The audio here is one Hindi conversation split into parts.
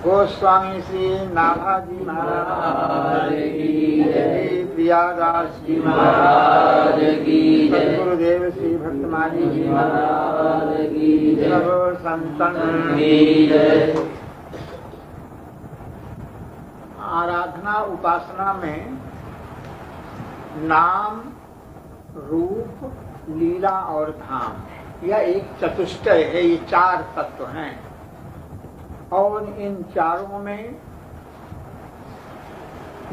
गोस्वामी श्री नाभाजी महाराज की जय, प्रियादास जी महाराज की जय, गुरुदेव श्री भक्तमाली जी महाराज की जय, सब संतन की जय। आराधना उपासना में नाम, रूप, लीला और धाम, यह एक चतुष्टय है। ये चार तत्व हैं और इन चारों में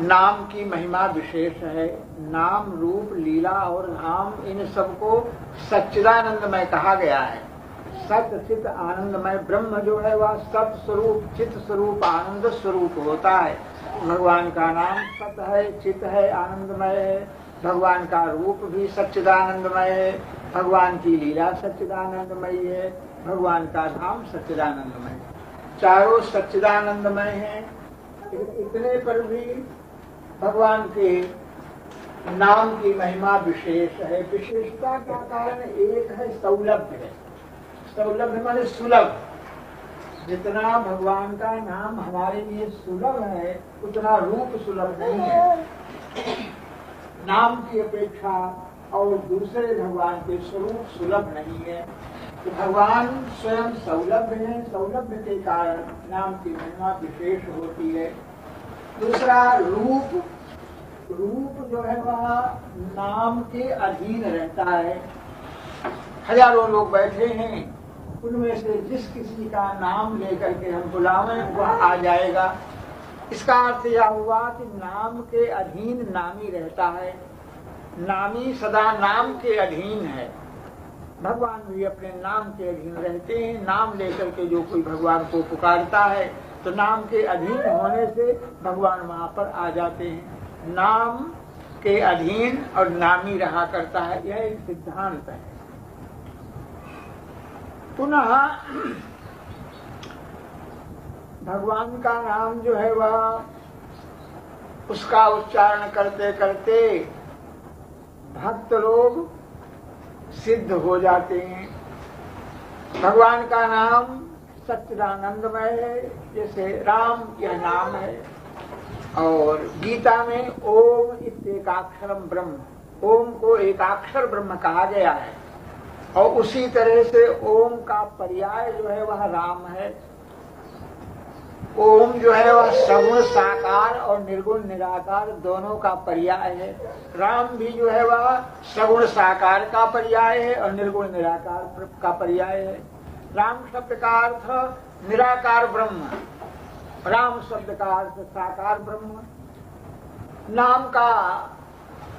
नाम की महिमा विशेष है। नाम, रूप, लीला और धाम, इन सबको सच्चिदानंदमय कहा गया है। सत चित आनंदमय ब्रह्म जो है वह सत स्वरूप, चित स्वरूप, आनंद स्वरूप होता है। भगवान का नाम सत है, चित है, आनंदमय है। भगवान का रूप भी सच्चिदानंदमय है। भगवान की लीला सच्चिदानंदमयी है। भगवान का धाम सच्चिदानंदमय है। चारों सच्चिदानंदमय हैं। इतने पर भी भगवान के नाम की महिमा विशेष है। विशेषता का कारण एक है सौलभ्य है। सौलभ्य माने सुलभ। जितना भगवान का नाम हमारे लिए सुलभ है उतना रूप सुलभ नहीं है। नाम की अपेक्षा और दूसरे भगवान के स्वरूप सुलभ नहीं है। तो भगवान स्वयं सौलभ्य है। सौलभ्य के कारण नाम की महिमा विशेष होती है। दूसरा रूप। रूप जो है वह नाम के अधीन रहता है। हजारों लोग बैठे हैं, उनमें से जिस किसी का नाम लेकर के हम बुलावें वह आ जाएगा। इसका अर्थ यह हुआ कि नाम के अधीन नामी रहता है। नामी सदा नाम के अधीन है। भगवान भी अपने नाम के अधीन रहते हैं। नाम लेकर के जो कोई भगवान को पुकारता है तो नाम के अधीन होने से भगवान वहां पर आ जाते हैं। नाम के अधीन और नामी रहा करता है, यह एक सिद्धांत है। पुनः भगवान का नाम जो है वह उसका उच्चारण करते करते भक्त लोग सिद्ध हो जाते हैं। भगवान का नाम सच्चिदानंदमय है। जैसे राम यह नाम है और गीता में ओम इत्येकाक्षरम ब्रह्म, ओम को एकाक्षर ब्रह्म कहा गया है। और उसी तरह से ओम का पर्याय जो है वह राम है। ओम जो है वह सगुण साकार और निर्गुण निराकार दोनों का पर्याय है। राम भी जो है वह सगुण साकार का पर्याय है और निर्गुण निराकार का पर्याय है। राम शब्द का अर्थ निराकार ब्रह्म, राम शब्द का अर्थ साकार ब्रह्म। नाम का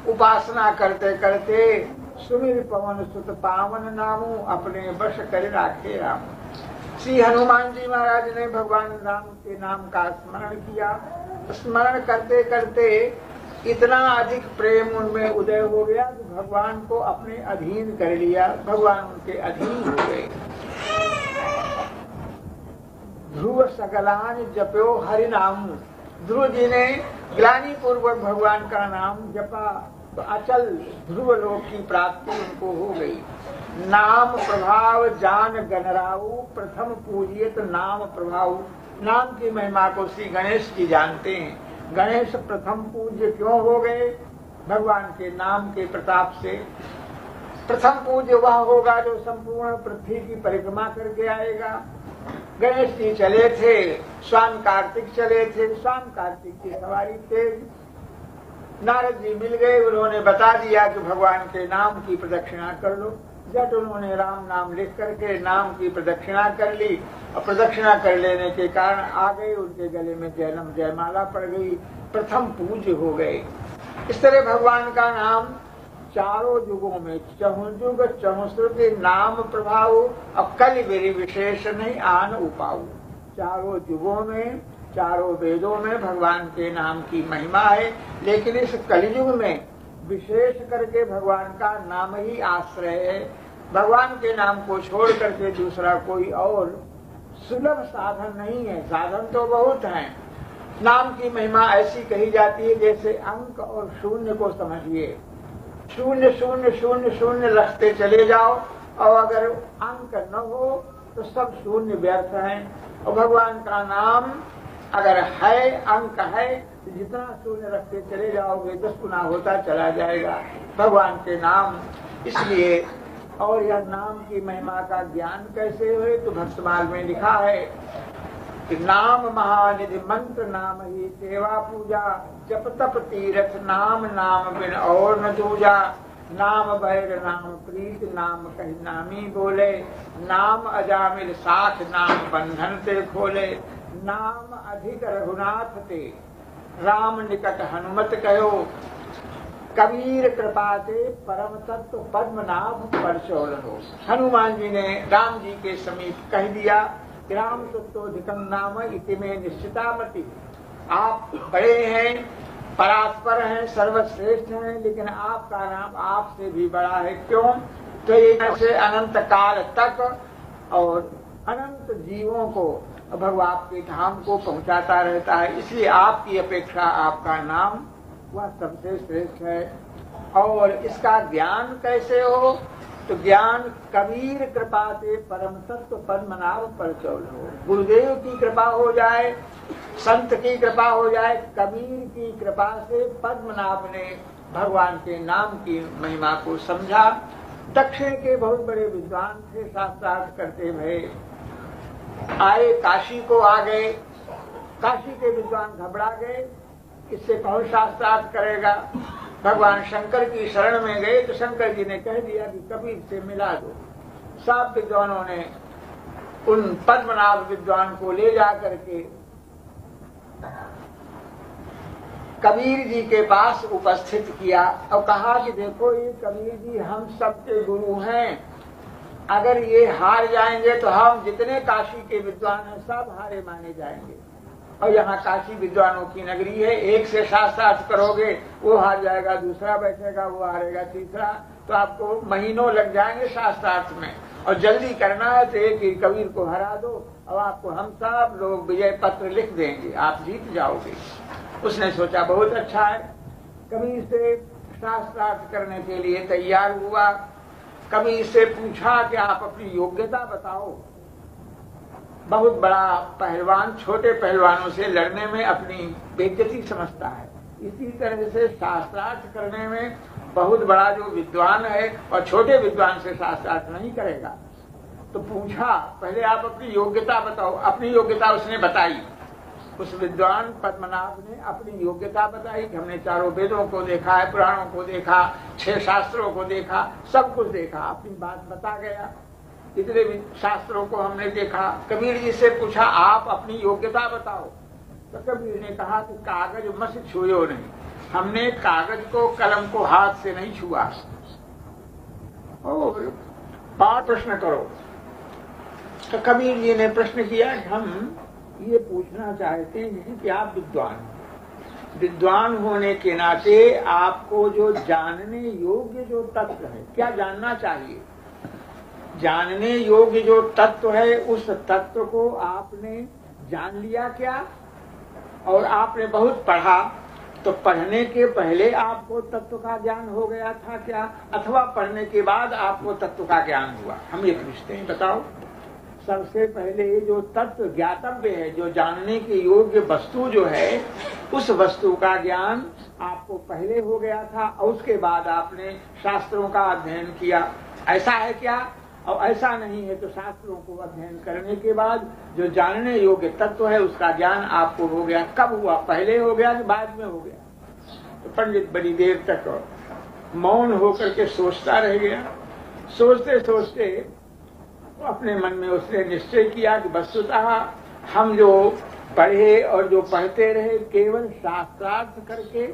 उपासना करते करते सुमिर पवन सुत पावन नामू, अपने वश कर राखे राम। श्री हनुमान जी महाराज ने भगवान राम के नाम का स्मरण किया। स्मरण करते करते इतना अधिक प्रेम उनमें उदय हो गया कि भगवान को अपने अधीन कर लिया। भगवान उनके अधीन हो गए। ध्रुव सकलान जप्यो हरि नाम। ध्रुव जी ने ग्लानि पूर्वक भगवान का नाम जपा तो अचल ध्रुव लोक की प्राप्ति उनको हो गई। नाम प्रभाव जान गणराऊ, प्रथम पूजियत नाम प्रभाव। नाम की महिमा को श्री गणेश जी जानते हैं। गणेश प्रथम पूज्य क्यों हो गए? भगवान के नाम के प्रताप से। प्रथम पूज्य वह होगा जो संपूर्ण पृथ्वी की परिक्रमा करके आएगा। गणेश जी चले थे, स्वामी कार्तिक चले थे, स्वामी कार्तिक की सवारी तेज। नारद जी मिल गए, उन्होंने बता दिया कि भगवान के नाम की प्रदक्षिणा कर लो। जट उन्होंने राम नाम लिख करके नाम की प्रदक्षिणा कर ली और प्रदक्षिणा कर लेने के कारण आ गए। उनके गले में जयमाला पड़ गई, प्रथम पूज्य हो गए। इस तरह भगवान का नाम चारों युगों में चहुजुग चहुश्रुति नाम प्रभाव और कल बेरी विशेष नहीं आन उपाऊ। चारों युगों में चारों वेदों में भगवान के नाम की महिमा है। लेकिन इस कलयुग में विशेष करके भगवान का नाम ही आश्रय है। भगवान के नाम को छोड़ करके दूसरा कोई और सुलभ साधन नहीं है। साधन तो बहुत हैं। नाम की महिमा ऐसी कही जाती है जैसे अंक और शून्य को समझिए। शून्य शून्य शून्य शून्य रखते चले जाओ और अगर अंक न हो तो सब शून्य व्यर्थ हैं। और भगवान का नाम अगर है अंक है तो जितना शून्य रखते चले जाओगे 10 गुना होता चला जाएगा भगवान के नाम। इसलिए और यह नाम की महिमा का ज्ञान कैसे हुए तो भक्तमाल में लिखा है कि नाम महानिधि मंत्र नाम ही सेवा पूजा, जप तप तीर्थ नाम नाम बिन और न दूजा। नाम बैर नाम प्रीत नाम कही नामी बोले, नाम अजामिल साथ नाम बंधन से खोले। नाम अधिक रघुनाथ ते राम निकट हनुमत कहो, कबीर कृपा से परम तत्व पद्मनाभ परचौल हो। हनुमान जी ने राम जी के समीप कह दिया, राम तत्वधिकम नाम इति में निश्चितामति। आप बड़े हैं, परात्पर हैं, सर्वश्रेष्ठ हैं, लेकिन आपका नाम आपसे भी बड़ा है। क्यों? तो ये से अनंत काल तक और अनंत जीवों को भगवान के धाम को पहुंचाता रहता है। इसलिए आपकी अपेक्षा आपका नाम वह सबसे श्रेष्ठ है। और इसका ज्ञान कैसे हो तो ज्ञान कबीर कृपा से परम तत्व पद्मनाभ परचौल हो। गुरुदेव की कृपा हो जाए, संत की कृपा हो जाए, कबीर की कृपा से पद्मनाभ ने भगवान के नाम की महिमा को समझा। दक्षिण के बहुत बड़े विद्वान थे, शास्त्रार्थ करते हुए आए, काशी को आ गए। काशी के विद्वान घबरा गए, इससे कौन शास्त्रार्थ करेगा। भगवान शंकर की शरण में गए तो शंकर जी ने कह दिया कि कबीर से मिला दो। सब विद्वानों ने उन पद्मनाभ विद्वान को ले जा करके कबीर जी के पास उपस्थित किया और कहा कि देखो ये कबीर जी हम सबके गुरु हैं, अगर ये हार जाएंगे तो हम जितने काशी के विद्वान हैं सब हारे माने जाएंगे। और यहाँ काशी विद्वानों की नगरी है, एक से शास्त्रार्थ करोगे वो हार जाएगा, दूसरा बैठेगा वो हारेगा, तीसरा, तो आपको महीनों लग जाएंगे शास्त्रार्थ में। और जल्दी करना है तो एक ही कबीर को हरा दो और आपको हम सब लोग विजय पत्र लिख देंगे, आप जीत जाओगे। उसने सोचा बहुत अच्छा है, कबीर से शास्त्रार्थ करने के लिए तैयार हुआ। कबीर से पूछा कि आप अपनी योग्यता बताओ। बहुत बड़ा पहलवान छोटे पहलवानों से लड़ने में अपनी बेइज्जती समझता है, इसी तरह से शास्त्रार्थ करने में बहुत बड़ा जो विद्वान है और छोटे विद्वान से शास्त्रार्थ नहीं करेगा। तो पूछा पहले आप अपनी योग्यता बताओ। अपनी योग्यता उसने बताई। उस विद्वान पद्मनाभ ने अपनी योग्यता बताई कि हमने चारों वेदों को देखा है, पुराणों को देखा, 6 शास्त्रों को देखा, सब कुछ देखा। अपनी बात बता गया, इतने भी शास्त्रों को हमने देखा। कबीर जी से पूछा आप अपनी योग्यता बताओ। तो कबीर ने कहा कि कागज मत छुओ नहीं, हमने कागज को कलम को हाथ से नहीं छुआ। और 5 प्रश्न करो। तो कबीर जी ने प्रश्न किया कि हम ये पूछना चाहते हैं कि आप विद्वान होने के नाते आपको जो जानने योग्य जो तत्व है, क्या जानना चाहिए? जानने योग्य जो तत्व है उस तत्व को आपने जान लिया क्या? और आपने बहुत पढ़ा, तो पढ़ने के पहले आपको तत्व का ज्ञान हो गया था क्या, अथवा पढ़ने के बाद आपको तत्व का ज्ञान हुआ? हम ये पूछते हैं, बताओ। सबसे पहले जो तत्व ज्ञातव्य है, जो जानने के योग्य वस्तु जो है, उस वस्तु का ज्ञान आपको पहले हो गया था और उसके बाद आपने शास्त्रों का अध्ययन किया। ऐसा है क्या? और ऐसा नहीं है तो शास्त्रों को अध्ययन करने के बाद जो जानने योग्य तत्व है उसका ज्ञान आपको हो गया। कब हुआ? पहले हो गया कि बाद में हो गया? तो पंडित बड़ी देर तक मौन होकर के सोचता रह गया। सोचते सोचते अपने मन में उसने निश्चय किया कि वस्तुतः हम जो पढ़े और जो पढ़ते रहे केवल शास्त्रार्थ करके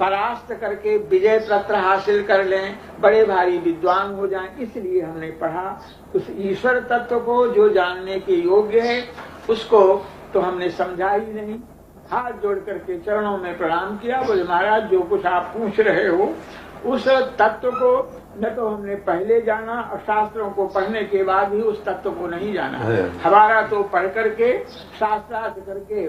परास्त करके विजय पत्र हासिल कर लें, बड़े भारी विद्वान हो जाएं, इसलिए हमने पढ़ा। उस ईश्वर तत्व को जो जानने के योग्य है उसको तो हमने समझा ही नहीं। हाथ जोड़ करके चरणों में प्रणाम किया, बोले महाराज जो कुछ आप पूछ रहे हो उस तत्व को न तो हमने पहले जाना और शास्त्रों को पढ़ने के बाद भी उस तत्व को नहीं जाना। हमारा तो पढ़ करके शास्त्रार्थ करके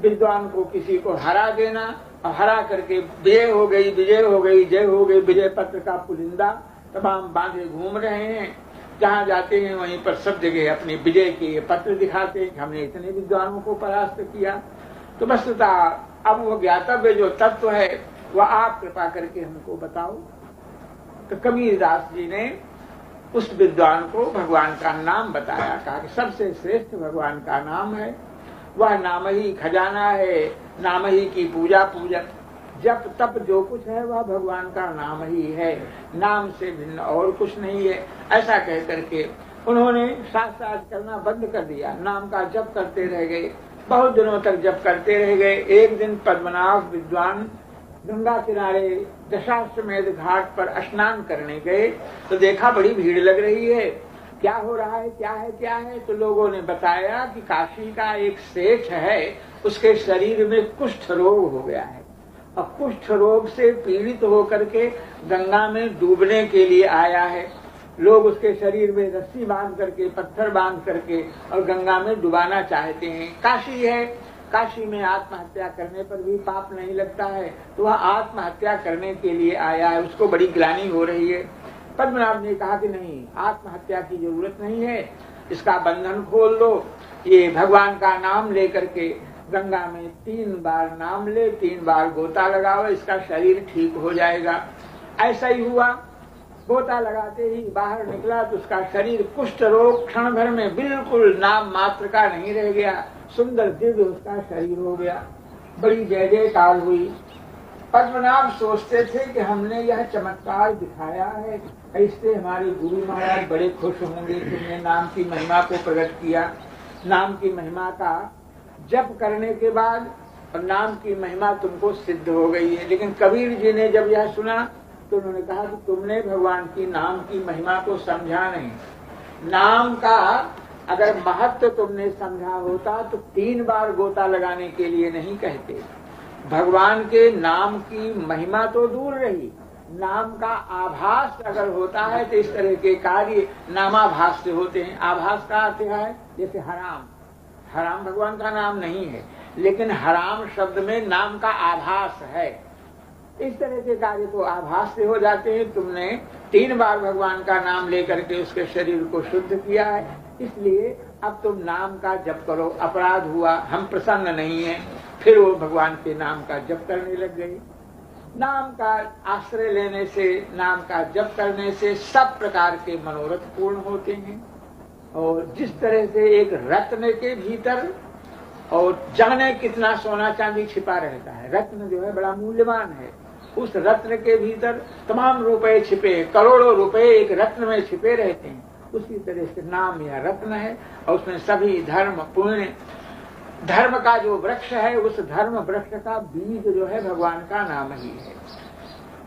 विद्वान को किसी को हरा देना और हरा करके विजय हो गई, विजय हो गई, जय हो गई, विजय पत्र का पुलिंदा तमाम बांधे घूम रहे हैं। जहाँ जाते हैं वहीं पर सब जगह अपनी विजय के पत्र दिखाते हैं कि हमने इतने विद्वानों को परास्त किया। तो वस्तुतः अब वो ज्ञातव्य जो तत्व है वह आप कृपा करके हमको बताओ। तो कबीरदास जी ने उस विद्वान को भगवान का नाम बताया, कहा कि सबसे श्रेष्ठ भगवान का नाम है, वह नाम ही खजाना है, नाम ही की पूजा पूजन, जप तप जो कुछ है वह भगवान का नाम ही है, नाम से भिन्न और कुछ नहीं है। ऐसा कह करके उन्होंने शास्त्रार्थ करना बंद कर दिया, नाम का जप करते रह गए, बहुत दिनों तक जप करते रह गए। एक दिन पद्मनाभ विद्वान गंगा किनारे दशाश्वमेध घाट पर स्नान करने गए तो देखा बड़ी भीड़ लग रही है, क्या हो रहा है, क्या है क्या है। तो लोगों ने बताया कि काशी का एक सेठ है, उसके शरीर में कुष्ठ रोग हो गया है और कुष्ठ रोग से पीड़ित होकर के गंगा में डूबने के लिए आया है। लोग उसके शरीर में रस्सी बांध करके, पत्थर बांध करके और गंगा में डुबाना चाहते हैं। काशी है, काशी में आत्महत्या करने पर भी पाप नहीं लगता है, तो वह आत्महत्या करने के लिए आया है, उसको बड़ी ग्लानि हो रही है। पद्मनाभ ने कहा कि नहीं, आत्महत्या की जरूरत नहीं है, इसका बंधन खोल दो, ये भगवान का नाम लेकर के गंगा में 3 बार नाम ले, 3 बार गोता लगाओ, इसका शरीर ठीक हो जाएगा। ऐसा ही हुआ, गोता लगाते ही बाहर निकला तो उसका शरीर कुष्ठ रोग क्षण भर में बिल्कुल नाम मात्र का नहीं रह गया, सुंदर दिव्य उसका शरीर हो गया। बड़ी जय जयकार हुई। पद्मनाभ सोचते थे कि हमने यह चमत्कार दिखाया है, इससे हमारे गुरु महाराज बड़े खुश होंगे, तुमने नाम की महिमा को प्रकट किया। नाम की महिमा का जप करने के बाद और नाम की महिमा तुमको सिद्ध हो गई है। लेकिन कबीर जी ने जब यह सुना तो उन्होंने कहा कि तुमने भगवान की नाम की महिमा को समझा नहीं। नाम का अगर महत्व तुमने समझा होता तो 3 बार गोता लगाने के लिए नहीं कहते। भगवान के नाम की महिमा तो दूर रही, नाम का आभास अगर होता है तो इस तरह के कार्य नामाभास से होते हैं। आभास का अर्थ है जैसे हराम, हराम भगवान का नाम नहीं है, लेकिन हराम शब्द में नाम का आभास है। इस तरह के कार्य तो आभास से हो जाते हैं। तुमने 3 बार भगवान का नाम लेकर के उसके शरीर को शुद्ध किया है, इसलिए अब तुम नाम का जप करो। अपराध हुआ, हम प्रसन्न नहीं हैं। फिर वो भगवान के नाम का जप करने लग गए। नाम का आश्रय लेने से, नाम का जप करने से सब प्रकार के मनोरथ पूर्ण होते हैं। और जिस तरह से एक रत्न के भीतर और जाने कितना सोना चांदी छिपा रहता है, रत्न जो है बड़ा मूल्यवान है, उस रत्न के भीतर तमाम रुपए छिपे, करोड़ों रुपए एक रत्न में छिपे रहते हैं, उसी तरह से नाम यह रत्न है और उसमें सभी धर्म पुण्य, धर्म का जो वृक्ष है उस धर्म वृक्ष का बीज जो है भगवान का नाम ही है।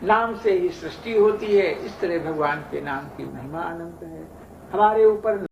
नाम से ही सृष्टि होती है। इस तरह भगवान के नाम की महिमा अनंत है। हमारे ऊपर